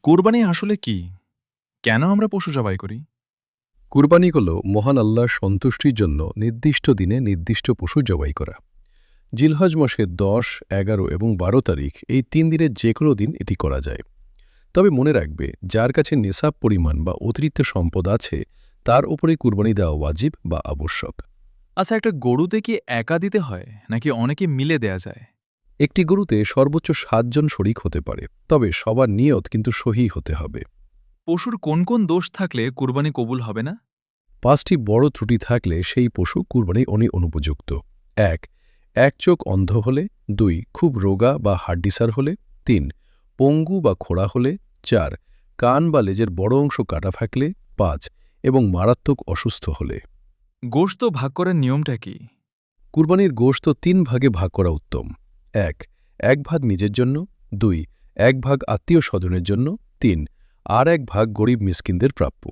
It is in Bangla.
কোরবানি আসলে কি? কেন আমরা পশু জবাই করি? কুরবানি হল মহান আল্লাহর সন্তুষ্টির জন্য নির্দিষ্ট দিনে নির্দিষ্ট পশু জবাই করা। জিলহজ মাসের ১০, ১১ এবং ১২ তারিখ এই ৩ দিনের যে কোনো দিন এটি করা যায়। তবে মনে রাখবে, যার কাছে নেশাব পরিমাণ বা অতিরিক্ত সম্পদ আছে তার উপরেই কুরবানি দেওয়া ওয়াজিব বা আবশ্যক। আচ্ছা, একটা গরুতে কি একা দিতে হয় নাকি অনেকে মিলে দেয়া যায়? একটি গরুতে সর্বোচ্চ ৭ জন শরিক হতে পারে, তবে সবার নিয়ত কিন্তু সহিহ হতে হবে। পশুর কোন কোন দোষ থাকলে কুরবানি কবুল হবে না? ৫টি বড় ত্রুটি থাকলে সেই পশু কুরবানি অনুপযুক্ত। ১. এক চোখ অন্ধ হলে। ২. খুব রোগা বা হাড্ডিসার হলে। ৩. পঙ্গু বা খোড়া হলে। ৪. কান বা লেজের বড় অংশ কাটা থাকলে। ৫. এবং মারাত্মক অসুস্থ হলে। গোশত ভাগ করার নিয়মটা কি? কুরবানির গোশত ৩ ভাগে ভাগ করা উত্তম। ১. এক ভাগ নিজের জন্য। ২. এক ভাগ আত্মীয় স্বজনের জন্য। ৩. আর এক ভাগ গরিব মিসকিনদের প্রাপ্য।